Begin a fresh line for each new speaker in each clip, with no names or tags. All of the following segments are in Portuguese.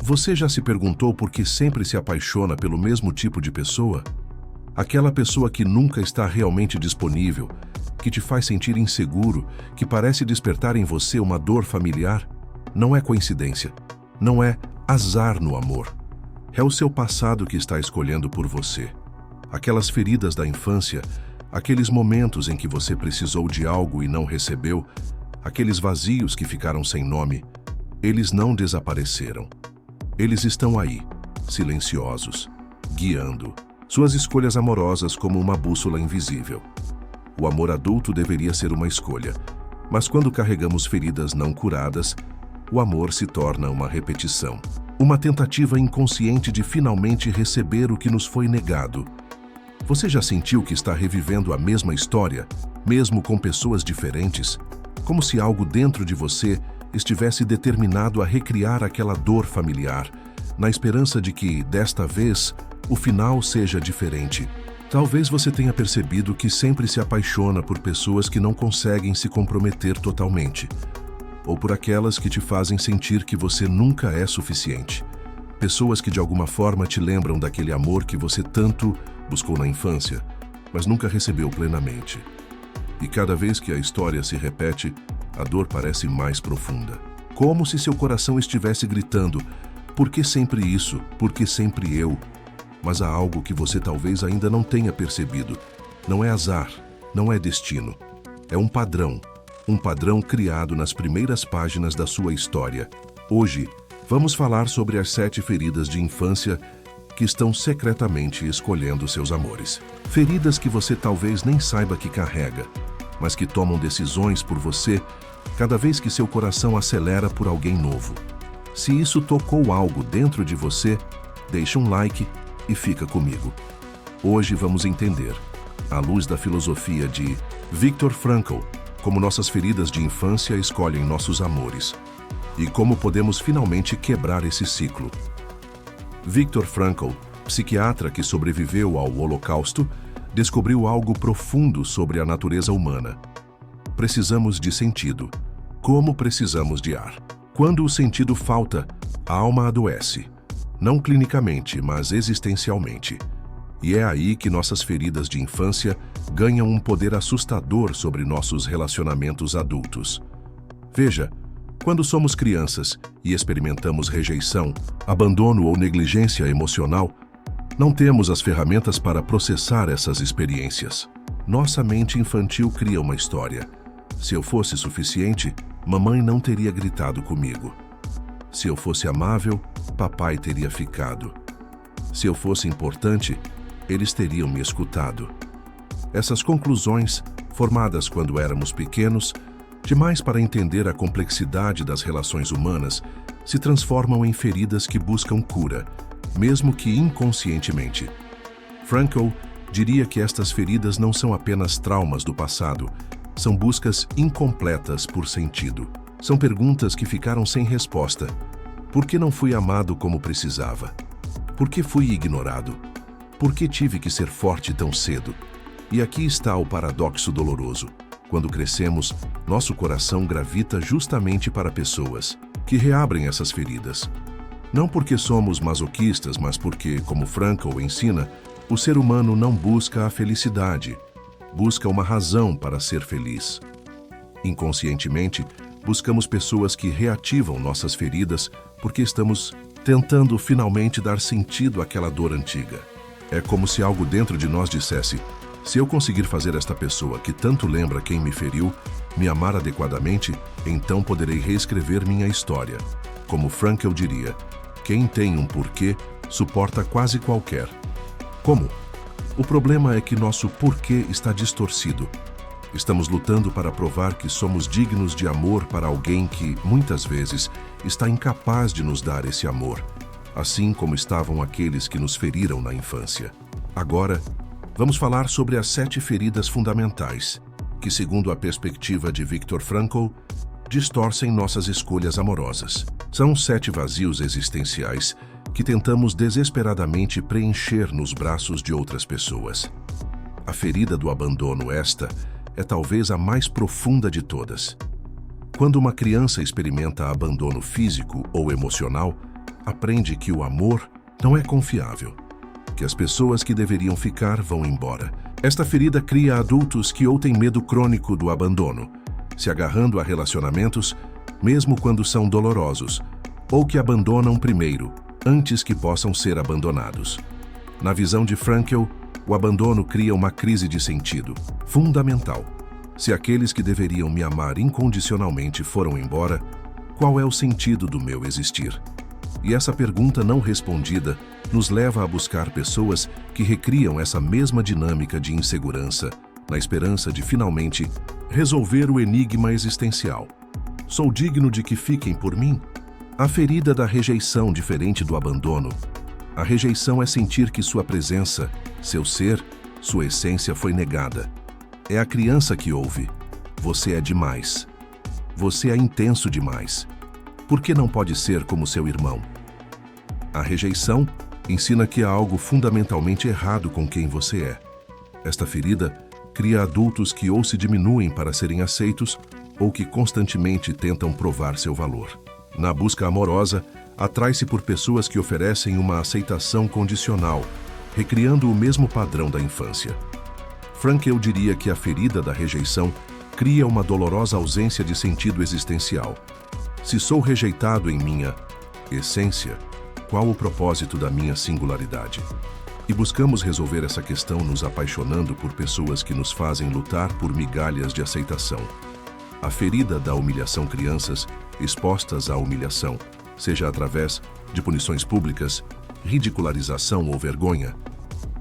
Você já se perguntou por que sempre se apaixona pelo mesmo tipo de pessoa? Aquela pessoa que nunca está realmente disponível, que te faz sentir inseguro, que parece despertar em você uma dor familiar? Não é coincidência. Não é azar no amor. É o seu passado que está escolhendo por você. Aquelas feridas da infância, aqueles momentos em que você precisou de algo e não recebeu, aqueles vazios que ficaram sem nome, eles não desapareceram. Eles estão aí, silenciosos, guiando suas escolhas amorosas como uma bússola invisível. O amor adulto deveria ser uma escolha, mas quando carregamos feridas não curadas, o amor se torna uma repetição. Uma tentativa inconsciente de finalmente receber o que nos foi negado. Você já sentiu que está revivendo a mesma história, mesmo com pessoas diferentes? Como se algo dentro de você estivesse determinado a recriar aquela dor familiar, na esperança de que, desta vez, o final seja diferente. Talvez você tenha percebido que sempre se apaixona por pessoas que não conseguem se comprometer totalmente, ou por aquelas que te fazem sentir que você nunca é suficiente. Pessoas que de alguma forma te lembram daquele amor que você tanto buscou na infância, mas nunca recebeu plenamente. E cada vez que a história se repete, a dor parece mais profunda. Como se seu coração estivesse gritando: por que sempre isso? Por que sempre eu? Mas há algo que você talvez ainda não tenha percebido. Não é azar, não é destino. É um padrão criado nas primeiras páginas da sua história. Hoje, vamos falar sobre as 7 feridas de infância que estão secretamente escolhendo seus amores. Feridas que você talvez nem saiba que carrega, mas que tomam decisões por você cada vez que seu coração acelera por alguém novo. Se isso tocou algo dentro de você, deixa um like e fica comigo. Hoje vamos entender, à luz da filosofia de Viktor Frankl, como nossas feridas de infância escolhem nossos amores e como podemos finalmente quebrar esse ciclo. Viktor Frankl, psiquiatra que sobreviveu ao Holocausto, descobriu algo profundo sobre a natureza humana. Precisamos de sentido, como precisamos de ar. Quando o sentido falta, a alma adoece, não clinicamente, mas existencialmente. E é aí que nossas feridas de infância ganham um poder assustador sobre nossos relacionamentos adultos. Veja, quando somos crianças e experimentamos rejeição, abandono ou negligência emocional, não temos as ferramentas para processar essas experiências. Nossa mente infantil cria uma história. Se eu fosse suficiente, mamãe não teria gritado comigo. Se eu fosse amável, papai teria ficado. Se eu fosse importante, eles teriam me escutado. Essas conclusões, formadas quando éramos pequenos, demais para entender a complexidade das relações humanas, se transformam em feridas que buscam cura, mesmo que inconscientemente. Frankl diria que estas feridas não são apenas traumas do passado, são buscas incompletas por sentido. São perguntas que ficaram sem resposta. Por que não fui amado como precisava? Por que fui ignorado? Por que tive que ser forte tão cedo? E aqui está o paradoxo doloroso. Quando crescemos, nosso coração gravita justamente para pessoas que reabrem essas feridas. Não porque somos masoquistas, mas porque, como Frankl ensina, o ser humano não busca a felicidade, busca uma razão para ser feliz. Inconscientemente, buscamos pessoas que reativam nossas feridas porque estamos tentando finalmente dar sentido àquela dor antiga. É como se algo dentro de nós dissesse: se eu conseguir fazer esta pessoa que tanto lembra quem me feriu, me amar adequadamente, então poderei reescrever minha história. Como Frankl diria, quem tem um porquê suporta quase qualquer. Como? O problema é que nosso porquê está distorcido. Estamos lutando para provar que somos dignos de amor para alguém que, muitas vezes, está incapaz de nos dar esse amor, assim como estavam aqueles que nos feriram na infância. Agora, vamos falar sobre as 7 feridas fundamentais, que, segundo a perspectiva de Viktor Frankl, distorcem nossas escolhas amorosas. São 7 vazios existenciais que tentamos desesperadamente preencher nos braços de outras pessoas. A ferida do abandono, esta, é talvez a mais profunda de todas. Quando uma criança experimenta abandono físico ou emocional, aprende que o amor não é confiável, que as pessoas que deveriam ficar vão embora. Esta ferida cria adultos que ou têm medo crônico do abandono, se agarrando a relacionamentos, mesmo quando são dolorosos, ou que abandonam primeiro, antes que possam ser abandonados. Na visão de Frankl, o abandono cria uma crise de sentido, fundamental. Se aqueles que deveriam me amar incondicionalmente foram embora, qual é o sentido do meu existir? E essa pergunta não respondida nos leva a buscar pessoas que recriam essa mesma dinâmica de insegurança, na esperança de finalmente resolver o enigma existencial. Sou digno de que fiquem por mim? A ferida da rejeição, diferente do abandono. A rejeição é sentir que sua presença, seu ser, sua essência foi negada. É a criança que ouve: você é demais. Você é intenso demais. Por que não pode ser como seu irmão? A rejeição ensina que há algo fundamentalmente errado com quem você é. Esta ferida cria adultos que ou se diminuem para serem aceitos ou que constantemente tentam provar seu valor. Na busca amorosa, atrai-se por pessoas que oferecem uma aceitação condicional, recriando o mesmo padrão da infância. Frankl diria que a ferida da rejeição cria uma dolorosa ausência de sentido existencial. Se sou rejeitado em minha essência, qual o propósito da minha singularidade? E buscamos resolver essa questão nos apaixonando por pessoas que nos fazem lutar por migalhas de aceitação. A ferida da humilhação, crianças expostas à humilhação, seja através de punições públicas, ridicularização ou vergonha,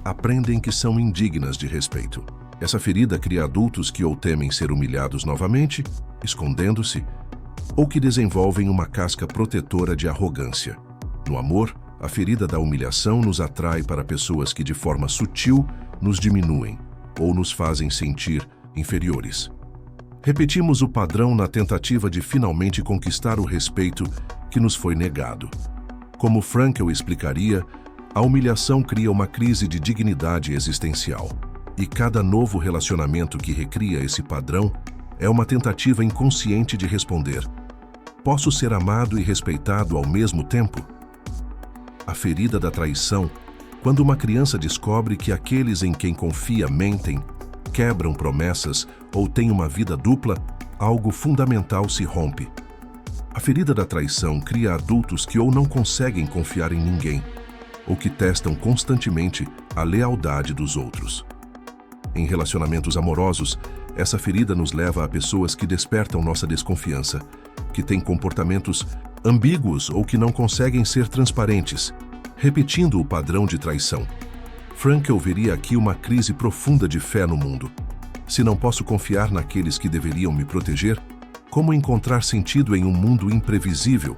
aprendem que são indignas de respeito. Essa ferida cria adultos que ou temem ser humilhados novamente, escondendo-se, ou que desenvolvem uma casca protetora de arrogância. No amor, a ferida da humilhação nos atrai para pessoas que de forma sutil nos diminuem ou nos fazem sentir inferiores. Repetimos o padrão na tentativa de finalmente conquistar o respeito que nos foi negado. Como Frankl explicaria, a humilhação cria uma crise de dignidade existencial. E cada novo relacionamento que recria esse padrão é uma tentativa inconsciente de responder: posso ser amado e respeitado ao mesmo tempo? A ferida da traição, quando uma criança descobre que aqueles em quem confia mentem, quebram promessas ou têm uma vida dupla, algo fundamental se rompe. A ferida da traição cria adultos que ou não conseguem confiar em ninguém, ou que testam constantemente a lealdade dos outros. Em relacionamentos amorosos, essa ferida nos leva a pessoas que despertam nossa desconfiança, que têm comportamentos ambíguos ou que não conseguem ser transparentes, repetindo o padrão de traição. Frankl veria aqui uma crise profunda de fé no mundo. Se não posso confiar naqueles que deveriam me proteger, como encontrar sentido em um mundo imprevisível?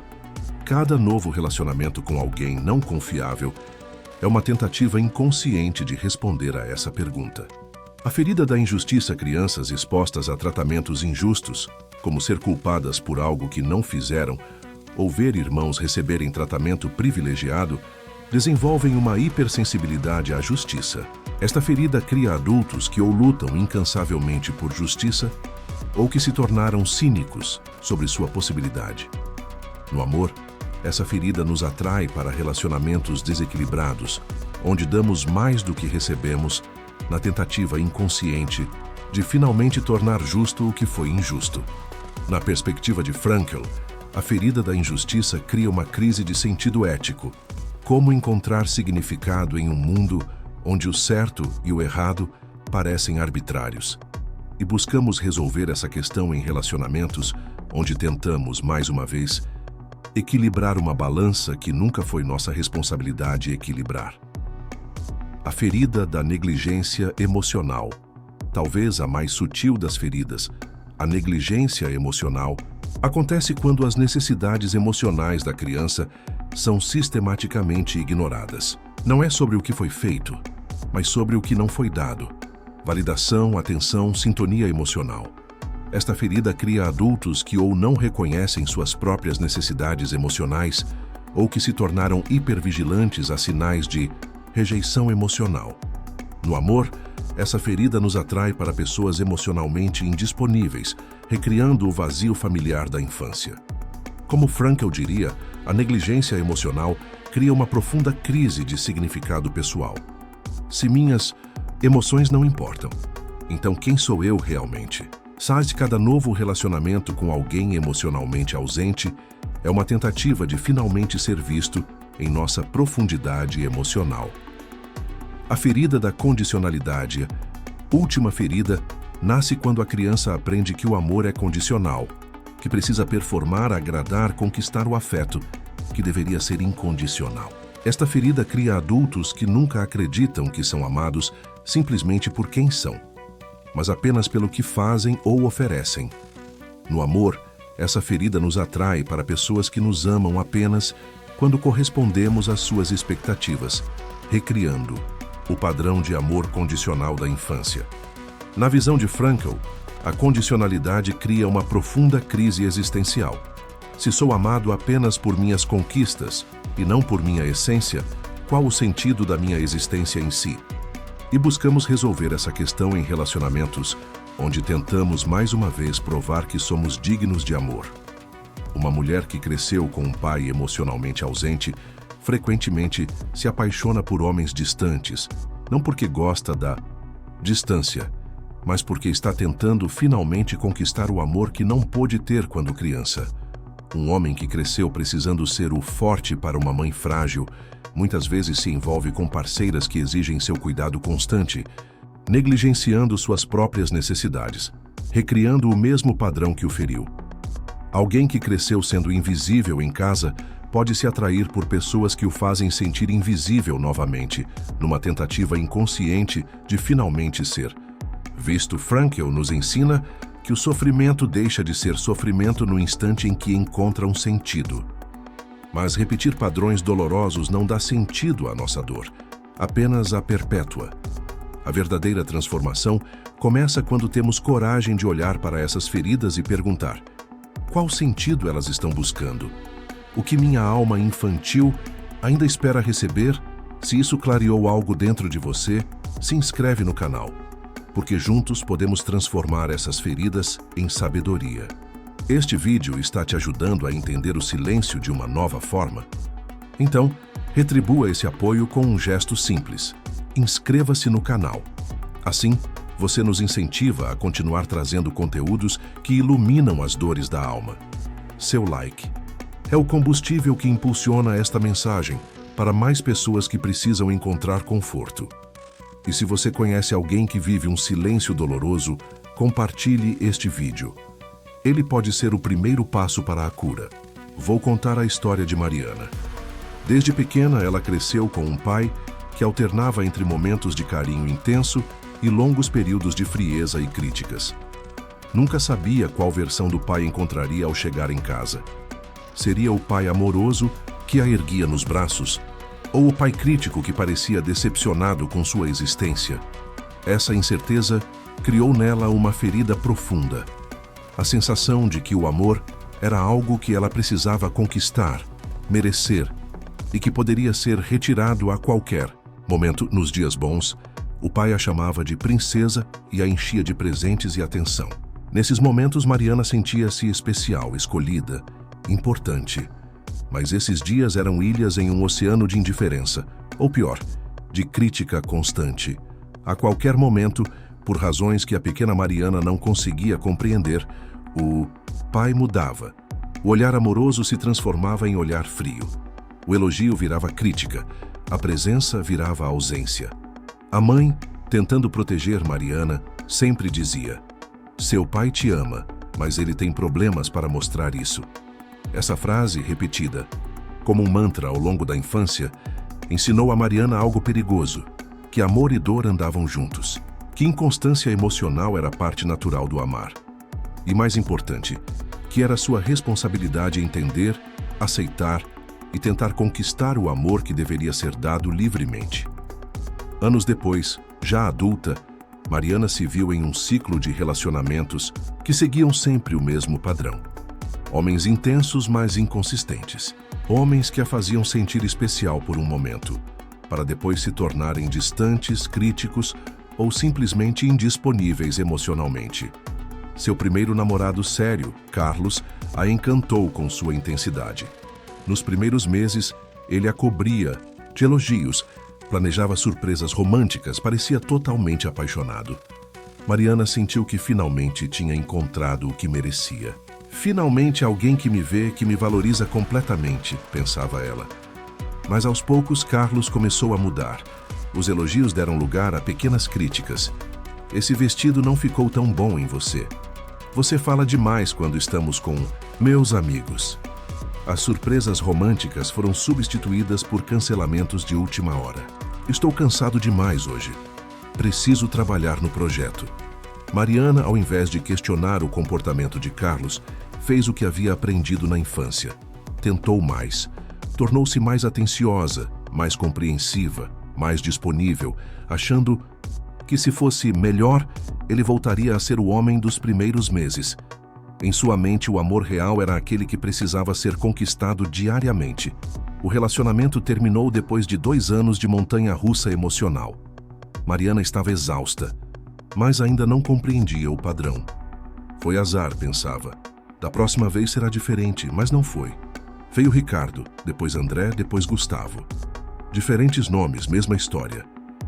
Cada novo relacionamento com alguém não confiável é uma tentativa inconsciente de responder a essa pergunta. A ferida da injustiça, crianças expostas a tratamentos injustos, como ser culpadas por algo que não fizeram, ou ver irmãos receberem tratamento privilegiado, desenvolvem uma hipersensibilidade à justiça. Esta ferida cria adultos que ou lutam incansavelmente por justiça, ou que se tornaram cínicos sobre sua possibilidade. No amor, essa ferida nos atrai para relacionamentos desequilibrados, onde damos mais do que recebemos, na tentativa inconsciente de finalmente tornar justo o que foi injusto. Na perspectiva de Frankl, a ferida da injustiça cria uma crise de sentido ético. Como encontrar significado em um mundo onde o certo e o errado parecem arbitrários? E buscamos resolver essa questão em relacionamentos onde tentamos, mais uma vez, equilibrar uma balança que nunca foi nossa responsabilidade equilibrar. A ferida da negligência emocional, talvez a mais sutil das feridas, a negligência emocional, acontece quando as necessidades emocionais da criança são sistematicamente ignoradas. Não é sobre o que foi feito, mas sobre o que não foi dado. Validação, atenção, sintonia emocional. Esta ferida cria adultos que ou não reconhecem suas próprias necessidades emocionais ou que se tornaram hipervigilantes a sinais de rejeição emocional. No amor, essa ferida nos atrai para pessoas emocionalmente indisponíveis, recriando o vazio familiar da infância. Como Frankl diria, a negligência emocional cria uma profunda crise de significado pessoal. Se minhas emoções não importam, então quem sou eu realmente? Cada novo relacionamento com alguém emocionalmente ausente é uma tentativa de finalmente ser visto em nossa profundidade emocional. A ferida da condicionalidade, última ferida, nasce quando a criança aprende que o amor é condicional, que precisa performar, agradar, conquistar o afeto, que deveria ser incondicional. Esta ferida cria adultos que nunca acreditam que são amados simplesmente por quem são, mas apenas pelo que fazem ou oferecem. No amor, essa ferida nos atrai para pessoas que nos amam apenas quando correspondemos às suas expectativas, recriando o padrão de amor condicional da infância. Na visão de Frankl, a condicionalidade cria uma profunda crise existencial. Se sou amado apenas por minhas conquistas e não por minha essência, qual o sentido da minha existência em si? E buscamos resolver essa questão em relacionamentos, onde tentamos mais uma vez provar que somos dignos de amor. Uma mulher que cresceu com um pai emocionalmente ausente, frequentemente se apaixona por homens distantes, não porque gosta da distância, mas porque está tentando finalmente conquistar o amor que não pôde ter quando criança. Um homem que cresceu precisando ser o forte para uma mãe frágil, muitas vezes se envolve com parceiras que exigem seu cuidado constante, negligenciando suas próprias necessidades, recriando o mesmo padrão que o feriu. Alguém que cresceu sendo invisível em casa pode se atrair por pessoas que o fazem sentir invisível novamente, numa tentativa inconsciente de finalmente ser visto. Frankl nos ensina que o sofrimento deixa de ser sofrimento no instante em que encontra um sentido. Mas repetir padrões dolorosos não dá sentido à nossa dor, apenas a perpétua. A verdadeira transformação começa quando temos coragem de olhar para essas feridas e perguntar: qual sentido elas estão buscando? O que minha alma infantil ainda espera receber? Se isso clareou algo dentro de você, se inscreve no canal, porque juntos podemos transformar essas feridas em sabedoria. Este vídeo está te ajudando a entender o silêncio de uma nova forma? Então, retribua esse apoio com um gesto simples. Inscreva-se no canal. Assim, você nos incentiva a continuar trazendo conteúdos que iluminam as dores da alma. Seu like é o combustível que impulsiona esta mensagem para mais pessoas que precisam encontrar conforto. E se você conhece alguém que vive um silêncio doloroso, compartilhe este vídeo. Ele pode ser o primeiro passo para a cura. Vou contar a história de Mariana. Desde pequena, ela cresceu com um pai que alternava entre momentos de carinho intenso e longos períodos de frieza e críticas. Nunca sabia qual versão do pai encontraria ao chegar em casa. Seria o pai amoroso que a erguia nos braços, ou o pai crítico que parecia decepcionado com sua existência? Essa incerteza criou nela uma ferida profunda. A sensação de que o amor era algo que ela precisava conquistar, merecer, e que poderia ser retirado a qualquer momento. Nos dias bons, o pai a chamava de princesa e a enchia de presentes e atenção. Nesses momentos, Mariana sentia-se especial, escolhida, importante. Mas esses dias eram ilhas em um oceano de indiferença, ou pior, de crítica constante. A qualquer momento, por razões que a pequena Mariana não conseguia compreender, o pai mudava. O olhar amoroso se transformava em olhar frio. O elogio virava crítica, a presença virava ausência. A mãe, tentando proteger Mariana, sempre dizia: seu pai te ama, mas ele tem problemas para mostrar isso. Essa frase, repetida como um mantra ao longo da infância, ensinou a Mariana algo perigoso: que amor e dor andavam juntos, que inconstância emocional era parte natural do amar. E mais importante, que era sua responsabilidade entender, aceitar e tentar conquistar o amor que deveria ser dado livremente. Anos depois, já adulta, Mariana se viu em um ciclo de relacionamentos que seguiam sempre o mesmo padrão. Homens intensos, mas inconsistentes. Homens que a faziam sentir especial por um momento, para depois se tornarem distantes, críticos ou simplesmente indisponíveis emocionalmente. Seu primeiro namorado sério, Carlos, a encantou com sua intensidade. Nos primeiros meses, ele a cobria de elogios, planejava surpresas românticas, parecia totalmente apaixonado. Mariana sentiu que finalmente tinha encontrado o que merecia. Finalmente alguém que me vê, que me valoriza completamente, pensava ela. Mas aos poucos Carlos começou a mudar. Os elogios deram lugar a pequenas críticas. Esse vestido não ficou tão bom em você. Você fala demais quando estamos com meus amigos. As surpresas românticas foram substituídas por cancelamentos de última hora. Estou cansado demais hoje. Preciso trabalhar no projeto. Mariana, ao invés de questionar o comportamento de Carlos, fez o que havia aprendido na infância. Tentou mais. Tornou-se mais atenciosa, mais compreensiva, mais disponível, achando que se fosse melhor, ele voltaria a ser o homem dos primeiros meses. Em sua mente, o amor real era aquele que precisava ser conquistado diariamente. O relacionamento terminou depois de 2 anos de montanha-russa emocional. Mariana estava exausta, mas ainda não compreendia o padrão. Foi azar, pensava. Da próxima vez será diferente, mas não foi. Veio Ricardo, depois André, depois Gustavo. Diferentes nomes, mesma história.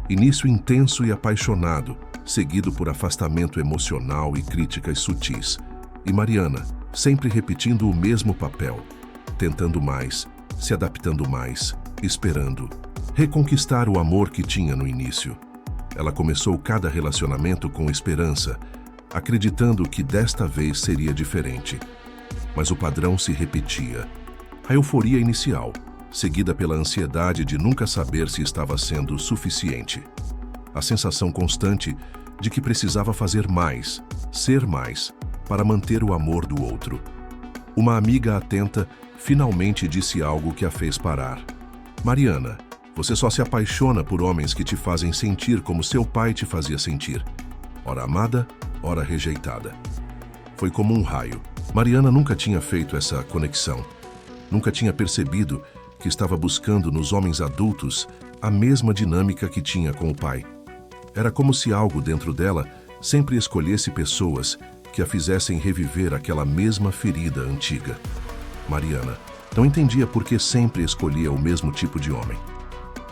Início intenso e apaixonado, seguido por afastamento emocional e críticas sutis. E Mariana, sempre repetindo o mesmo papel, tentando mais, se adaptando mais, esperando, reconquistar o amor que tinha no início. Ela começou cada relacionamento com esperança, acreditando que desta vez seria diferente. Mas o padrão se repetia. A euforia inicial, seguida pela ansiedade de nunca saber se estava sendo suficiente. A sensação constante de que precisava fazer mais, ser mais, para manter o amor do outro. Uma amiga atenta finalmente disse algo que a fez parar. Mariana, você só se apaixona por homens que te fazem sentir como seu pai te fazia sentir. Ora amada, ora rejeitada. Foi como um raio. Mariana nunca tinha feito essa conexão. Nunca tinha percebido que estava buscando nos homens adultos a mesma dinâmica que tinha com o pai. Era como se algo dentro dela sempre escolhesse pessoas que a fizessem reviver aquela mesma ferida antiga. Mariana não entendia por que sempre escolhia o mesmo tipo de homem.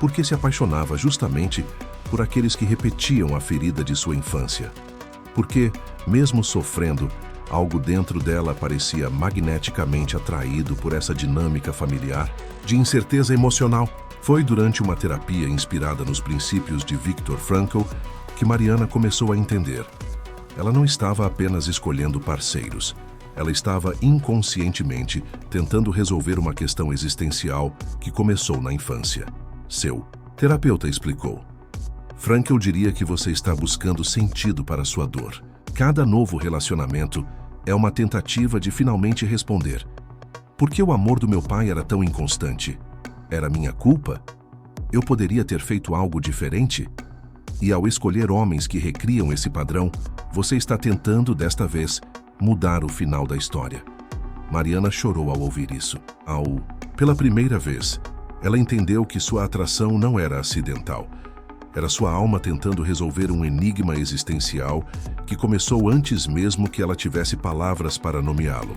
Por que se apaixonava justamente por aqueles que repetiam a ferida de sua infância. Porque, mesmo sofrendo, algo dentro dela parecia magneticamente atraído por essa dinâmica familiar de incerteza emocional. Foi durante uma terapia inspirada nos princípios de Viktor Frankl que Mariana começou a entender. Ela não estava apenas escolhendo parceiros. Ela estava inconscientemente tentando resolver uma questão existencial que começou na infância. Seu terapeuta explicou. Frankl diria que você está buscando sentido para sua dor. Cada novo relacionamento é uma tentativa de finalmente responder. Por que o amor do meu pai era tão inconstante? Era minha culpa? Eu poderia ter feito algo diferente? E ao escolher homens que recriam esse padrão, você está tentando, desta vez, mudar o final da história. Mariana chorou ao ouvir isso. Pela primeira vez, ela entendeu que sua atração não era acidental. Era sua alma tentando resolver um enigma existencial que começou antes mesmo que ela tivesse palavras para nomeá-lo.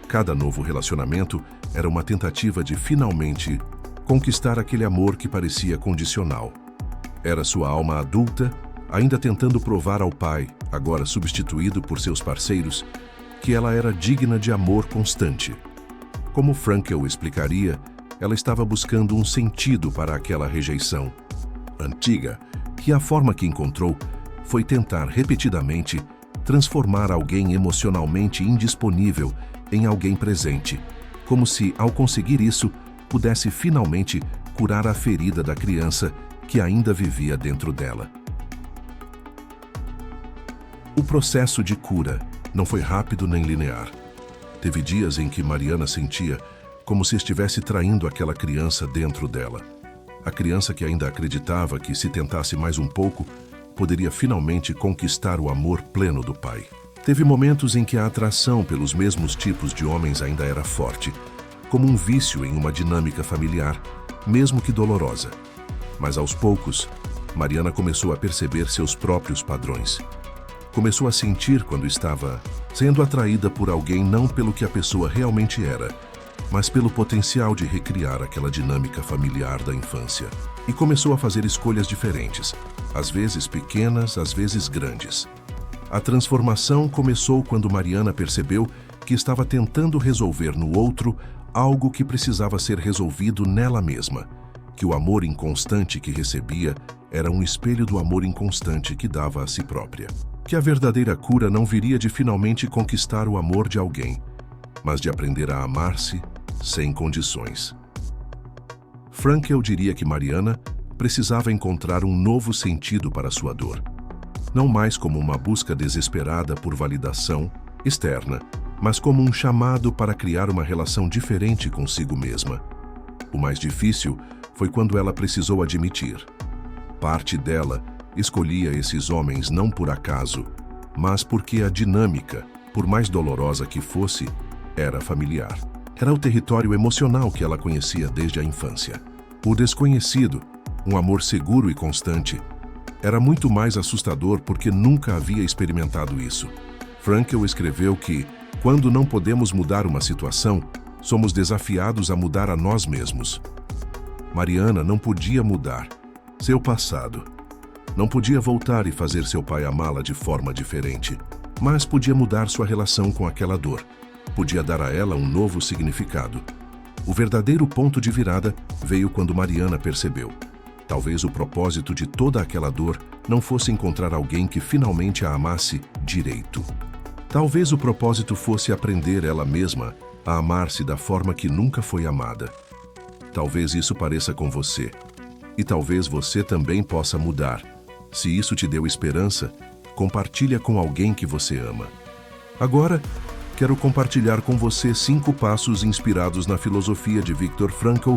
Cada novo relacionamento era uma tentativa de finalmente conquistar aquele amor que parecia condicional. Era sua alma adulta, ainda tentando provar ao pai, agora substituído por seus parceiros, que ela era digna de amor constante. Como Frankl explicaria, ela estava buscando um sentido para aquela rejeição antiga, que a forma que encontrou foi tentar repetidamente transformar alguém emocionalmente indisponível em alguém presente, como se, ao conseguir isso, pudesse finalmente curar a ferida da criança que ainda vivia dentro dela. O processo de cura não foi rápido nem linear. Teve dias em que Mariana sentia como se estivesse traindo aquela criança dentro dela. A criança que ainda acreditava que, se tentasse mais um pouco, poderia finalmente conquistar o amor pleno do pai. Teve momentos em que a atração pelos mesmos tipos de homens ainda era forte, como um vício em uma dinâmica familiar, mesmo que dolorosa. Mas aos poucos, Mariana começou a perceber seus próprios padrões. Começou a sentir quando estava sendo atraída por alguém não pelo que a pessoa realmente era, mas pelo potencial de recriar aquela dinâmica familiar da infância. E começou a fazer escolhas diferentes, às vezes pequenas, às vezes grandes. A transformação começou quando Mariana percebeu que estava tentando resolver no outro algo que precisava ser resolvido nela mesma, que o amor inconstante que recebia era um espelho do amor inconstante que dava a si própria. Que a verdadeira cura não viria de finalmente conquistar o amor de alguém, mas de aprender a amar-se sem condições. Frankl diria que Mariana precisava encontrar um novo sentido para sua dor, não mais como uma busca desesperada por validação externa, mas como um chamado para criar uma relação diferente consigo mesma. O mais difícil foi quando ela precisou admitir. Parte dela escolhia esses homens não por acaso, mas porque a dinâmica, por mais dolorosa que fosse, era familiar. Era o território emocional que ela conhecia desde a infância. O desconhecido, um amor seguro e constante, era muito mais assustador porque nunca havia experimentado isso. Frankl escreveu que, quando não podemos mudar uma situação, somos desafiados a mudar a nós mesmos. Mariana não podia mudar seu passado. Não podia voltar e fazer seu pai amá-la de forma diferente, mas podia mudar sua relação com aquela dor. Podia dar a ela um novo significado. O verdadeiro ponto de virada veio quando Mariana percebeu. Talvez o propósito de toda aquela dor não fosse encontrar alguém que finalmente a amasse direito. Talvez o propósito fosse aprender ela mesma a amar-se da forma que nunca foi amada. Talvez isso pareça com você. E talvez você também possa mudar. Se isso te deu esperança, compartilha com alguém que você ama. Agora, quero compartilhar com você 5 passos inspirados na filosofia de Viktor Frankl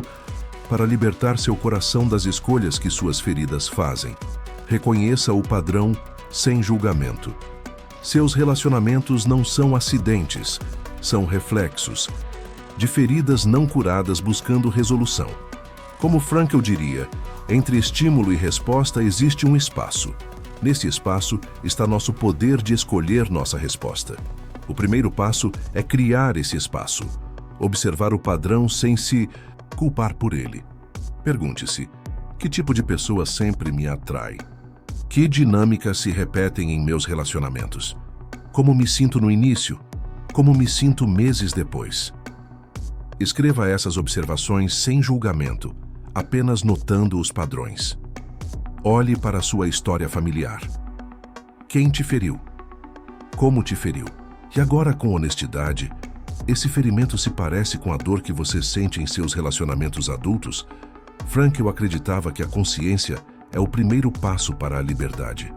para libertar seu coração das escolhas que suas feridas fazem. Reconheça o padrão sem julgamento. Seus relacionamentos não são acidentes, são reflexos de feridas não curadas buscando resolução. Como Frankl diria, entre estímulo e resposta existe um espaço. Nesse espaço está nosso poder de escolher nossa resposta. O primeiro passo é criar esse espaço. Observar o padrão sem se culpar por ele. Pergunte-se: que tipo de pessoa sempre me atrai? Que dinâmicas se repetem em meus relacionamentos? Como me sinto no início? Como me sinto meses depois? Escreva essas observações sem julgamento, apenas notando os padrões. Olhe para a sua história familiar. Quem te feriu? Como te feriu? E agora, com honestidade, esse ferimento se parece com a dor que você sente em seus relacionamentos adultos? Frankl acreditava que a consciência é o primeiro passo para a liberdade.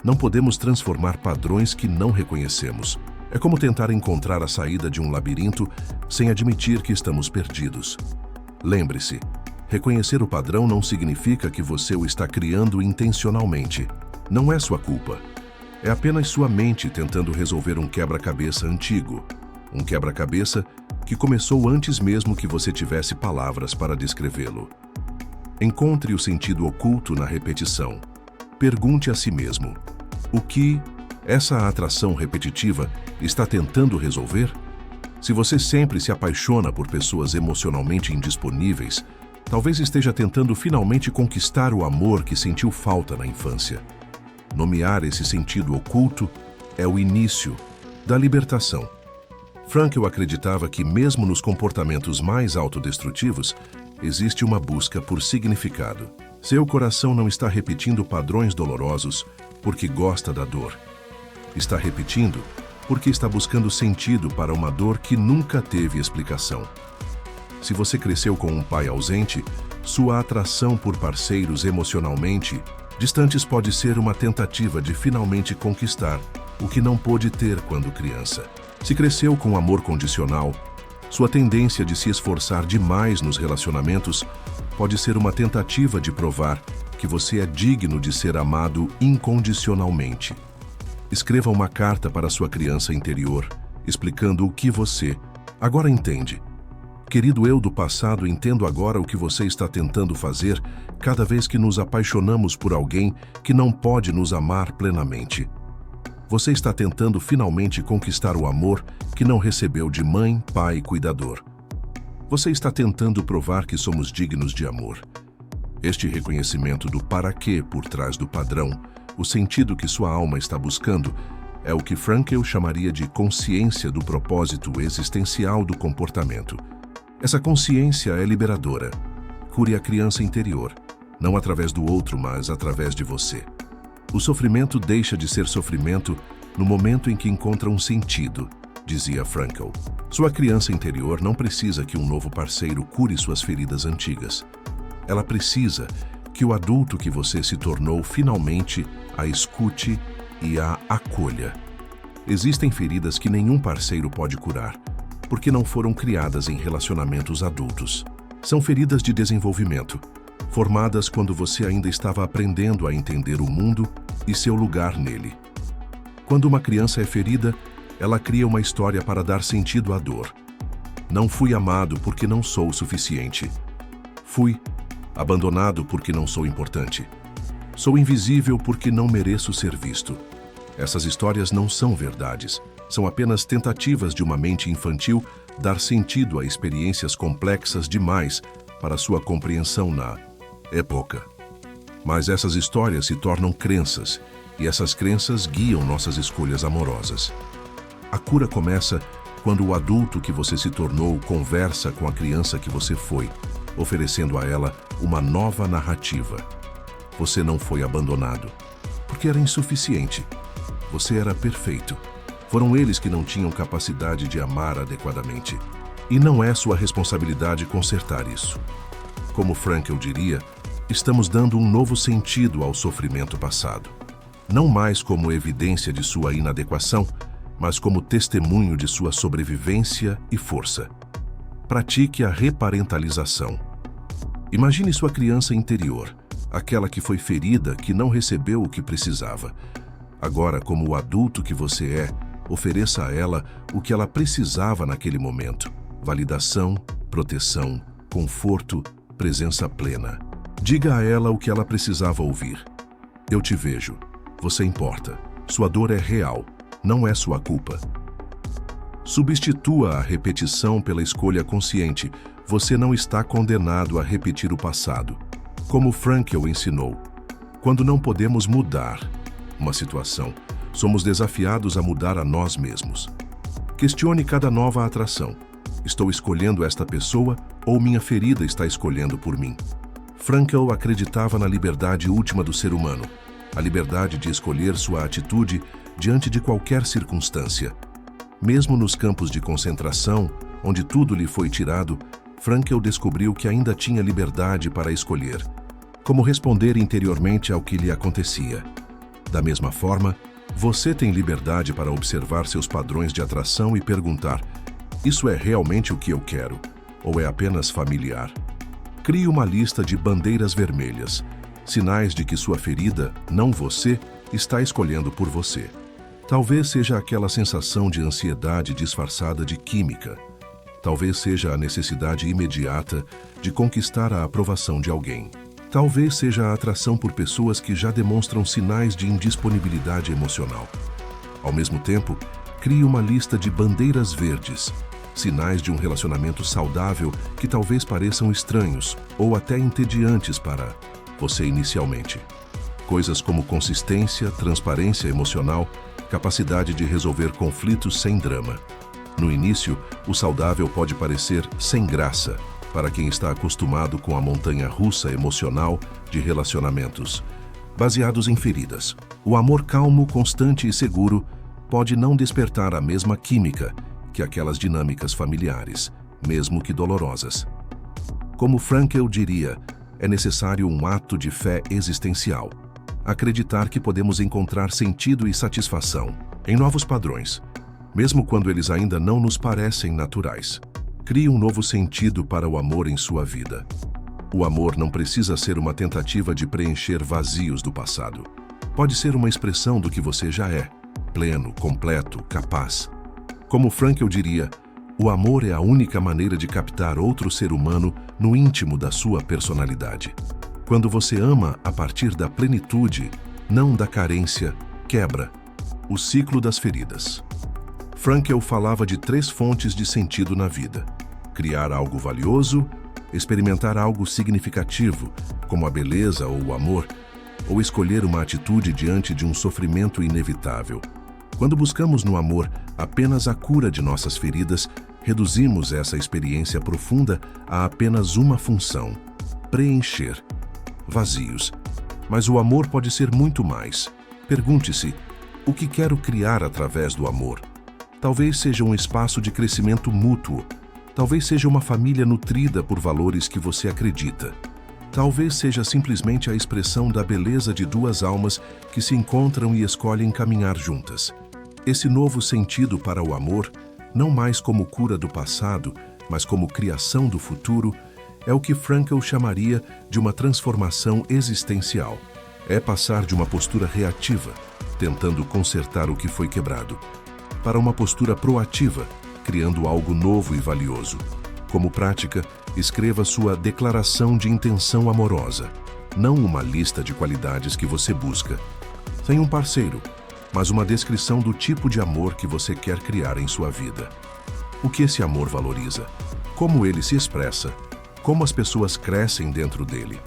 Não podemos transformar padrões que não reconhecemos. É como tentar encontrar a saída de um labirinto sem admitir que estamos perdidos. Lembre-se, reconhecer o padrão não significa que você o está criando intencionalmente. Não é sua culpa. É apenas sua mente tentando resolver um quebra-cabeça antigo. Um quebra-cabeça que começou antes mesmo que você tivesse palavras para descrevê-lo. Encontre o sentido oculto na repetição. Pergunte a si mesmo: o que essa atração repetitiva está tentando resolver? Se você sempre se apaixona por pessoas emocionalmente indisponíveis, talvez esteja tentando finalmente conquistar o amor que sentiu falta na infância. Nomear esse sentido oculto é o início da libertação. Frankl acreditava que, mesmo nos comportamentos mais autodestrutivos, existe uma busca por significado. Seu coração não está repetindo padrões dolorosos porque gosta da dor. Está repetindo porque está buscando sentido para uma dor que nunca teve explicação. Se você cresceu com um pai ausente, sua atração por parceiros emocionalmente distantes pode ser uma tentativa de finalmente conquistar o que não pôde ter quando criança. Se cresceu com amor condicional, sua tendência de se esforçar demais nos relacionamentos pode ser uma tentativa de provar que você é digno de ser amado incondicionalmente. Escreva uma carta para sua criança interior, explicando o que você agora entende. Querido eu do passado, entendo agora o que você está tentando fazer cada vez que nos apaixonamos por alguém que não pode nos amar plenamente. Você está tentando finalmente conquistar o amor que não recebeu de mãe, pai e cuidador. Você está tentando provar que somos dignos de amor. Este reconhecimento do para quê por trás do padrão, o sentido que sua alma está buscando, é o que Frankl chamaria de consciência do propósito existencial do comportamento. Essa consciência é liberadora. Cure a criança interior, não através do outro, mas através de você. O sofrimento deixa de ser sofrimento no momento em que encontra um sentido, dizia Frankl. Sua criança interior não precisa que um novo parceiro cure suas feridas antigas. Ela precisa que o adulto que você se tornou finalmente a escute e a acolha. Existem feridas que nenhum parceiro pode curar, porque não foram criadas em relacionamentos adultos. São feridas de desenvolvimento, formadas quando você ainda estava aprendendo a entender o mundo e seu lugar nele. Quando uma criança é ferida, ela cria uma história para dar sentido à dor. Não fui amado porque não sou o suficiente. Fui abandonado porque não sou importante. Sou invisível porque não mereço ser visto. Essas histórias não são verdades, são apenas tentativas de uma mente infantil dar sentido a experiências complexas demais para sua compreensão na época. Mas essas histórias se tornam crenças, e essas crenças guiam nossas escolhas amorosas. A cura começa quando o adulto que você se tornou conversa com a criança que você foi, oferecendo a ela uma nova narrativa. Você não foi abandonado, porque era insuficiente. Você era perfeito. Foram eles que não tinham capacidade de amar adequadamente. E não é sua responsabilidade consertar isso. Como Frankl diria, estamos dando um novo sentido ao sofrimento passado. Não mais como evidência de sua inadequação, mas como testemunho de sua sobrevivência e força. Pratique a reparentalização. Imagine sua criança interior, aquela que foi ferida, que não recebeu o que precisava. Agora, como o adulto que você é, ofereça a ela o que ela precisava naquele momento: validação, proteção, conforto, presença plena. Diga a ela o que ela precisava ouvir. Eu te vejo. Você importa. Sua dor é real. Não é sua culpa. Substitua a repetição pela escolha consciente. Você não está condenado a repetir o passado. Como Frankl ensinou, quando não podemos mudar uma situação, somos desafiados a mudar a nós mesmos. Questione cada nova atração. Estou escolhendo esta pessoa ou minha ferida está escolhendo por mim? Frankl acreditava na liberdade última do ser humano, a liberdade de escolher sua atitude diante de qualquer circunstância. Mesmo nos campos de concentração, onde tudo lhe foi tirado, Frankl descobriu que ainda tinha liberdade para escolher como responder interiormente ao que lhe acontecia. Da mesma forma, você tem liberdade para observar seus padrões de atração e perguntar: isso é realmente o que eu quero? Ou é apenas familiar? Crie uma lista de bandeiras vermelhas, sinais de que sua ferida, não você, está escolhendo por você. Talvez seja aquela sensação de ansiedade disfarçada de química. Talvez seja a necessidade imediata de conquistar a aprovação de alguém. Talvez seja a atração por pessoas que já demonstram sinais de indisponibilidade emocional. Ao mesmo tempo, crie uma lista de bandeiras verdes, sinais de um relacionamento saudável que talvez pareçam estranhos ou até entediantes para você inicialmente. Coisas como consistência, transparência emocional, capacidade de resolver conflitos sem drama. No início, o saudável pode parecer sem graça para quem está acostumado com a montanha-russa emocional de relacionamentos, baseados em feridas. O amor calmo, constante e seguro pode não despertar a mesma química que aquelas dinâmicas familiares, mesmo que dolorosas. Como Frankl diria, é necessário um ato de fé existencial. Acreditar que podemos encontrar sentido e satisfação em novos padrões, mesmo quando eles ainda não nos parecem naturais. Crie um novo sentido para o amor em sua vida. O amor não precisa ser uma tentativa de preencher vazios do passado. Pode ser uma expressão do que você já é, pleno, completo, capaz. Como Frankl diria, o amor é a única maneira de captar outro ser humano no íntimo da sua personalidade. Quando você ama a partir da plenitude, não da carência, quebra. O ciclo das feridas. Frankl falava de 3 fontes de sentido na vida: criar algo valioso, experimentar algo significativo, como a beleza ou o amor, ou escolher uma atitude diante de um sofrimento inevitável. Quando buscamos no amor apenas a cura de nossas feridas, reduzimos essa experiência profunda a apenas uma função: preencher vazios. Mas o amor pode ser muito mais. Pergunte-se: o que quero criar através do amor? Talvez seja um espaço de crescimento mútuo. Talvez seja uma família nutrida por valores que você acredita. Talvez seja simplesmente a expressão da beleza de 2 almas que se encontram e escolhem caminhar juntas. Esse novo sentido para o amor, não mais como cura do passado, mas como criação do futuro, é o que Frankl chamaria de uma transformação existencial. É passar de uma postura reativa, tentando consertar o que foi quebrado, para uma postura proativa, criando algo novo e valioso. Como prática, escreva sua declaração de intenção amorosa, não uma lista de qualidades que você busca. Sem um parceiro, mas uma descrição do tipo de amor que você quer criar em sua vida. O que esse amor valoriza? Como ele se expressa? Como as pessoas crescem dentro dele?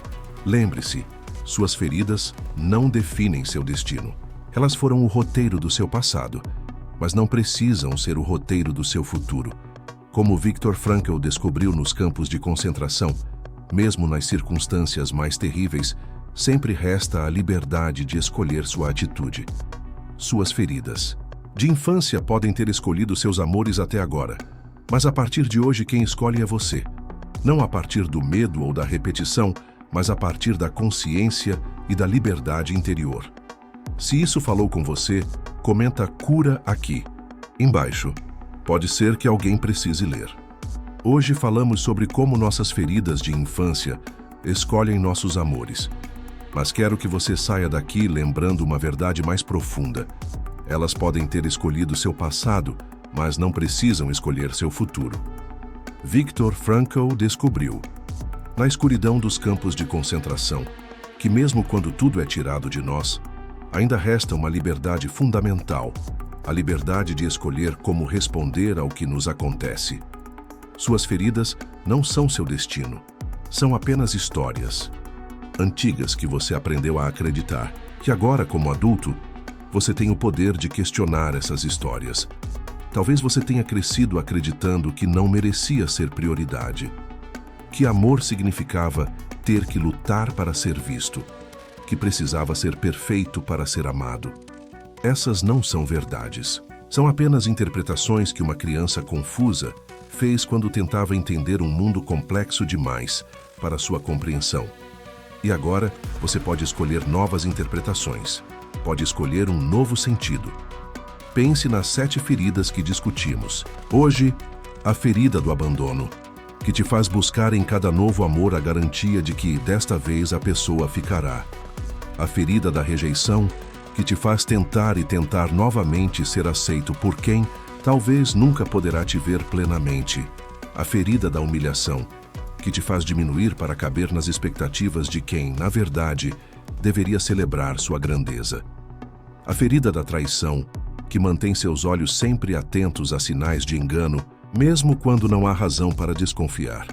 Lembre-se, suas feridas não definem seu destino. Elas foram o roteiro do seu passado, mas não precisam ser o roteiro do seu futuro. Como Viktor Frankl descobriu nos campos de concentração, mesmo nas circunstâncias mais terríveis, sempre resta a liberdade de escolher sua atitude. Suas feridas de infância podem ter escolhido seus amores até agora, mas a partir de hoje quem escolhe é você. Não a partir do medo ou da repetição, mas a partir da consciência e da liberdade interior. Se isso falou com você, comenta cura aqui, embaixo. Pode ser que alguém precise ler. Hoje falamos sobre como nossas feridas de infância escolhem nossos amores. Mas quero que você saia daqui lembrando uma verdade mais profunda. Elas podem ter escolhido seu passado, mas não precisam escolher seu futuro. Viktor Frankl descobriu, na escuridão dos campos de concentração, que mesmo quando tudo é tirado de nós, ainda resta uma liberdade fundamental, a liberdade de escolher como responder ao que nos acontece. Suas feridas não são seu destino, são apenas histórias antigas que você aprendeu a acreditar, que agora, como adulto, você tem o poder de questionar essas histórias. Talvez você tenha crescido acreditando que não merecia ser prioridade, que amor significava ter que lutar para ser visto, que precisava ser perfeito para ser amado. Essas não são verdades. São apenas interpretações que uma criança confusa fez quando tentava entender um mundo complexo demais para sua compreensão. E agora você pode escolher novas interpretações. Pode escolher um novo sentido. Pense nas 7 feridas que discutimos. Hoje, a ferida do abandono, que te faz buscar em cada novo amor a garantia de que, desta vez, a pessoa ficará. A ferida da rejeição, que te faz tentar e tentar novamente ser aceito por quem talvez nunca poderá te ver plenamente. A ferida da humilhação, que te faz diminuir para caber nas expectativas de quem, na verdade, deveria celebrar sua grandeza. A ferida da traição, que mantém seus olhos sempre atentos a sinais de engano, mesmo quando não há razão para desconfiar.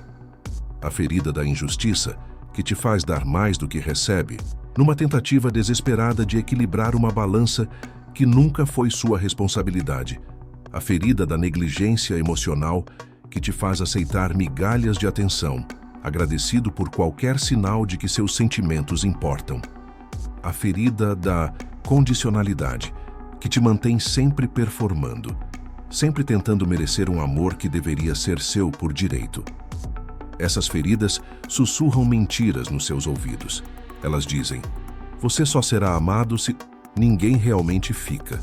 A ferida da injustiça, que te faz dar mais do que recebe, numa tentativa desesperada de equilibrar uma balança que nunca foi sua responsabilidade. A ferida da negligência emocional, que te faz aceitar migalhas de atenção, agradecido por qualquer sinal de que seus sentimentos importam. A ferida da condicionalidade, que te mantém sempre performando, sempre tentando merecer um amor que deveria ser seu por direito. Essas feridas sussurram mentiras nos seus ouvidos. Elas dizem: você só será amado se ninguém realmente fica.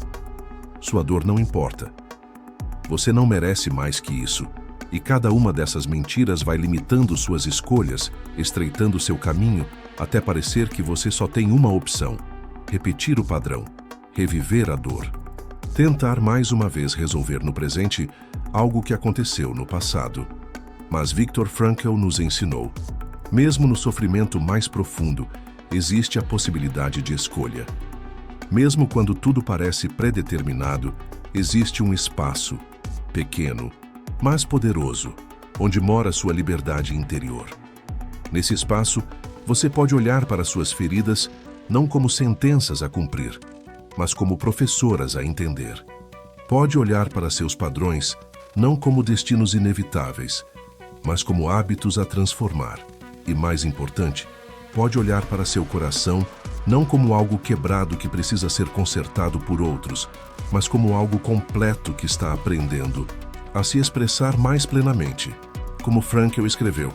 Sua dor não importa. Você não merece mais que isso. E cada uma dessas mentiras vai limitando suas escolhas, estreitando seu caminho, até parecer que você só tem uma opção: repetir o padrão, reviver a dor. Tentar mais uma vez resolver no presente algo que aconteceu no passado. Mas Viktor Frankl nos ensinou: mesmo no sofrimento mais profundo, existe a possibilidade de escolha. Mesmo quando tudo parece predeterminado, existe um espaço, pequeno, mas poderoso, onde mora sua liberdade interior. Nesse espaço, você pode olhar para suas feridas não como sentenças a cumprir, mas como professoras a entender. Pode olhar para seus padrões não como destinos inevitáveis, mas como hábitos a transformar. E mais importante, pode olhar para seu coração não como algo quebrado que precisa ser consertado por outros, mas como algo completo que está aprendendo a se expressar mais plenamente. Como Frankl escreveu,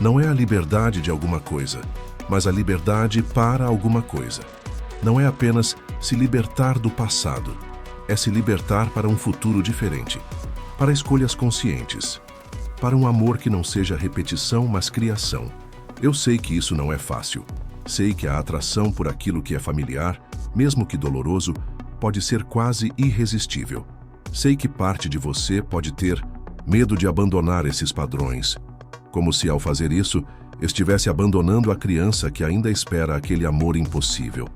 não é a liberdade de alguma coisa, mas a liberdade para alguma coisa. Não é apenas se libertar do passado, é se libertar para um futuro diferente, para escolhas conscientes, para um amor que não seja repetição, mas criação. Eu sei que isso não é fácil. Sei que a atração por aquilo que é familiar, mesmo que doloroso, pode ser quase irresistível. Sei que parte de você pode ter medo de abandonar esses padrões, como se ao fazer isso, estivesse abandonando a criança que ainda espera aquele amor impossível.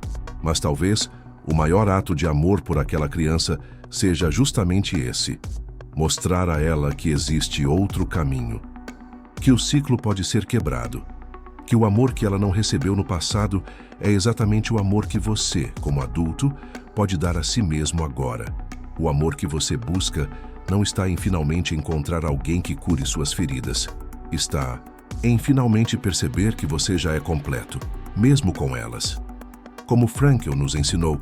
Mas talvez o maior ato de amor por aquela criança seja justamente esse: mostrar a ela que existe outro caminho, que o ciclo pode ser quebrado, que o amor que ela não recebeu no passado é exatamente o amor que você, como adulto, pode dar a si mesmo agora. O amor que você busca não está em finalmente encontrar alguém que cure suas feridas. Está em finalmente perceber que você já é completo, mesmo com elas. Como Frankl nos ensinou,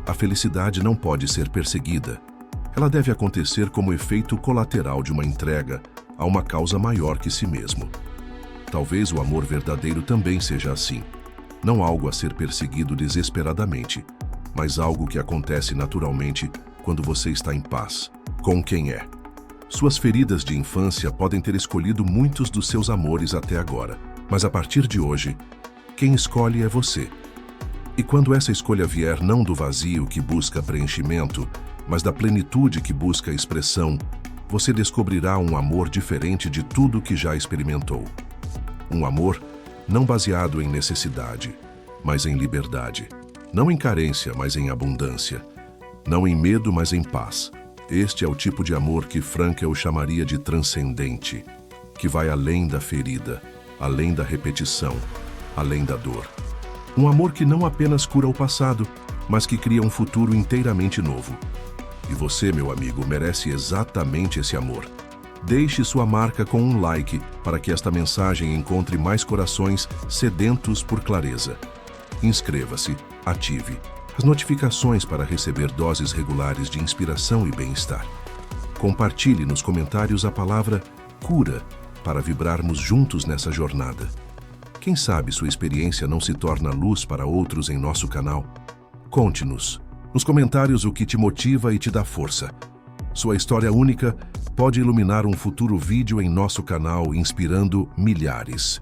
a felicidade não pode ser perseguida. Ela deve acontecer como efeito colateral de uma entrega a uma causa maior que si mesmo. Talvez o amor verdadeiro também seja assim. Não algo a ser perseguido desesperadamente, mas algo que acontece naturalmente quando você está em paz com quem é. Suas feridas de infância podem ter escolhido muitos dos seus amores até agora, mas a partir de hoje, quem escolhe é você. E quando essa escolha vier não do vazio que busca preenchimento, mas da plenitude que busca expressão, você descobrirá um amor diferente de tudo que já experimentou. Um amor não baseado em necessidade, mas em liberdade. Não em carência, mas em abundância. Não em medo, mas em paz. Este é o tipo de amor que Frankl chamaria de transcendente, que vai além da ferida, além da repetição, além da dor. Um amor que não apenas cura o passado, mas que cria um futuro inteiramente novo. E você, meu amigo, merece exatamente esse amor. Deixe sua marca com um like para que esta mensagem encontre mais corações sedentos por clareza. Inscreva-se, ative as notificações para receber doses regulares de inspiração e bem-estar. Compartilhe nos comentários a palavra cura para vibrarmos juntos nessa jornada. Quem sabe sua experiência não se torna luz para outros em nosso canal? Conte-nos nos comentários o que te motiva e te dá força. Sua história única pode iluminar um futuro vídeo em nosso canal, inspirando milhares.